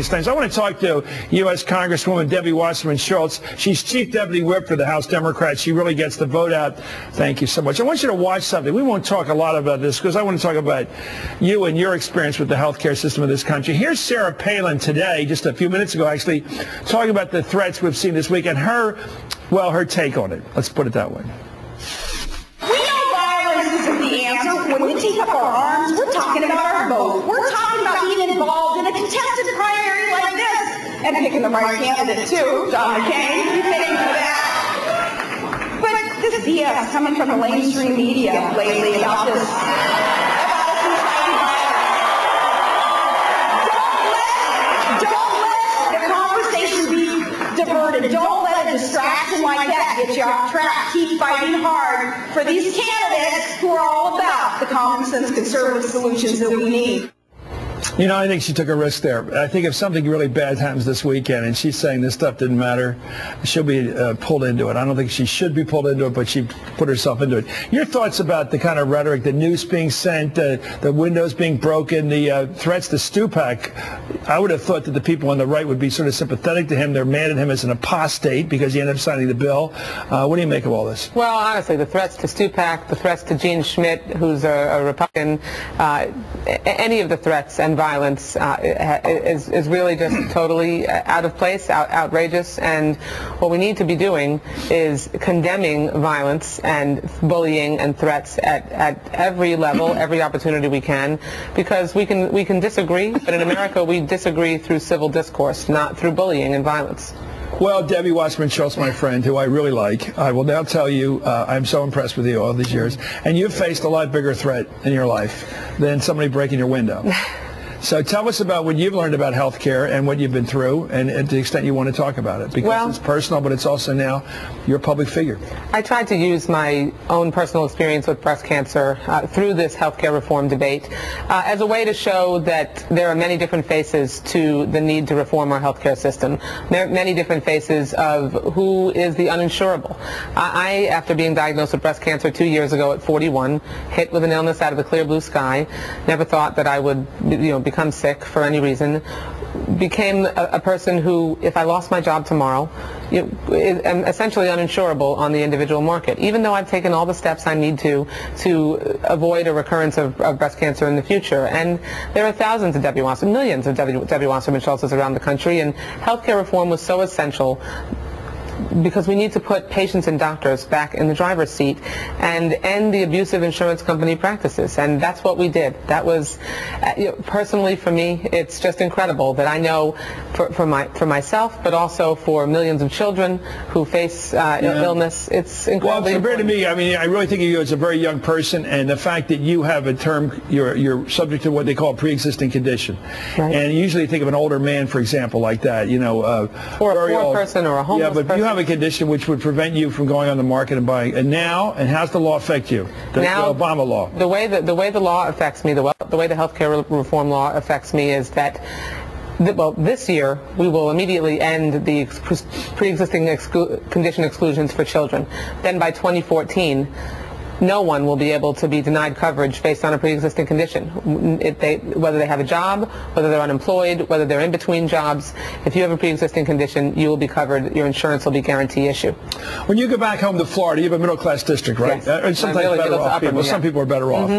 things. I want to talk to U.S. Congresswoman Debbie Wasserman Schultz. She's Chief Deputy Whip for the House Democrats. She really gets the vote out. Thank you so much. I want you to watch something. We won't talk a lot about this because I want to talk about you and your experience with the healthcare system of this country. Here's Sarah Palin today, just a few minutes ago actually, talking about the threats we've seen this week and her take on it. Let's put it that way. When we take up our arms, we're talking about our vote. We're talking about being involved in a contested primary like this. And picking the right candidate, too. John McCain, you fitting for that. But this BS coming from the mainstream media lately about this, don't let the conversation be diverted. Don't let a distraction like that get you off track. Keep fighting hard for these candidates who are all about the common sense conservative solutions that we need. You know, I think she took a risk there. I think if something really bad happens this weekend and she's saying this stuff didn't matter, she'll be pulled into it. I don't think she should be pulled into it, but she put herself into it. Your thoughts about the kind of rhetoric, the news being sent, the windows being broken, the threats to Stupak? I would have thought that the people on the right would be sort of sympathetic to him. They're mad at him as an apostate because he ended up signing the bill. What do you make of all this? Well, honestly, the threats to Stupak, the threats to Gene Schmidt, who's a Republican, any of the threats and violence is really just totally out of place, outrageous, and what we need to be doing is condemning violence and bullying and threats at every level, every opportunity we can, because we can disagree, but in America we disagree through civil discourse, not through bullying and violence. Well, Debbie Wasserman Schultz, my friend, who I really like, I will now tell you I'm so impressed with you all these years, and you've faced a lot bigger threat in your life than somebody breaking your window. So tell us about what you've learned about health care and what you've been through, and to the extent you want to talk about it, because it's personal, but it's also now you're a public figure. I tried to use my own personal experience with breast cancer through this health care reform debate as a way to show that there are many different faces to the need to reform our health care system, many different faces of who is the uninsurable. I, after being diagnosed with breast cancer 2 years ago at 41, hit with an illness out of the clear blue sky, never thought that I would, become sick for any reason, became a person who, if I lost my job tomorrow, am essentially uninsurable on the individual market, even though I've taken all the steps I need to avoid a recurrence of breast cancer in the future. And there are thousands of millions of Debbie Wasserman Schultzes around the country, and healthcare reform was so essential because we need to put patients and doctors back in the driver's seat and end the abusive insurance company practices. And that's what we did. That was, personally for me, it's just incredible that I know for myself, but also for millions of children who face illness. It's incredible. Well, compared to me, I mean, I really think of you as a very young person, and the fact that you have a term, you're subject to what they call a pre-existing condition. Right. And you usually think of an older man, for example, like that, or a poor person or a homeless person. You have a condition which would prevent you from going on the market and buying. And how's the law affect you? The Obama law. The way the law affects me, the way the health care reform law affects me is that, this year we will immediately end the pre-existing condition exclusions for children. Then by 2014, no one will be able to be denied coverage based on a pre-existing condition. Whether they have a job, whether they're unemployed, whether they're in between jobs, if you have a pre-existing condition, you will be covered. Your insurance will be guarantee issue. When you go back home to Florida, you have a middle-class district, right? Yes. Sometimes really better off people. Some people are better off.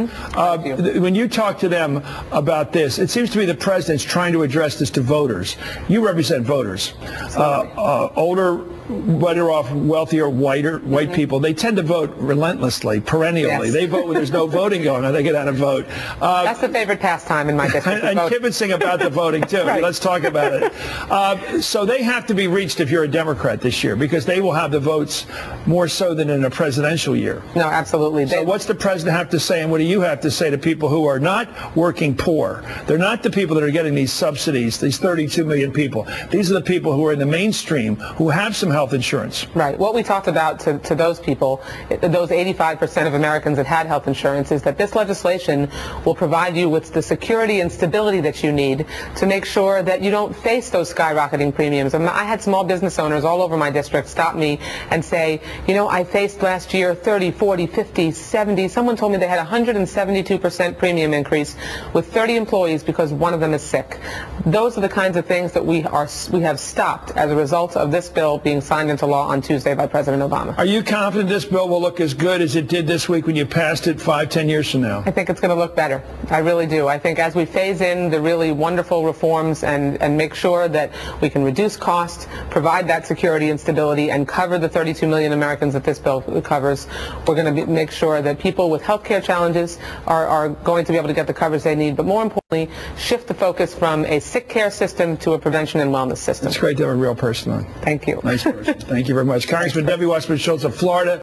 When you talk to them about this, it seems to me the president's trying to address this to voters. You represent voters. Older, better off, wealthier, white people. They tend to vote relentlessly, perennially. Yes. They vote when there's no voting going on. They get out and vote. That's the favorite pastime in my district. And kibitzing about the voting, too. Right. Let's talk about it. So they have to be reached if you're a Democrat this year, because they will have the votes more so than in a presidential year. No, absolutely. So what's the president have to say, and what do you have to say to people who are not working poor? They're not the people that are getting these subsidies, these 32 million people. These are the people who are in the mainstream, who have some health insurance. Right. What we talked about to those people, those 85% of Americans that had health insurance, is that this legislation will provide you with the security and stability that you need to make sure that you don't face those skyrocketing premiums. I had small business owners all over my district stop me and say, you know, I faced last year 30, 40, 50, 70. Someone told me they had 172% premium increase with 30 employees because one of them is sick. Those are the kinds of things that we have stopped as a result of this bill being signed into law on Tuesday by President Obama. Are you confident this bill will look as good as it did this week when you passed it 5-10 years from now? I think it's going to look better. I really do. I think as we phase in the really wonderful reforms and make sure that we can reduce costs, provide that security and stability, and cover the 32 million Americans that this bill covers, we're going to make sure that people with health care challenges are going to be able to get the coverage they need, but more importantly, shift the focus from a sick care system to a prevention and wellness system. It's great to have a real person on. Thank you. Nice person. Thank you very much. Congressman Debbie Wasserman Schultz of Florida.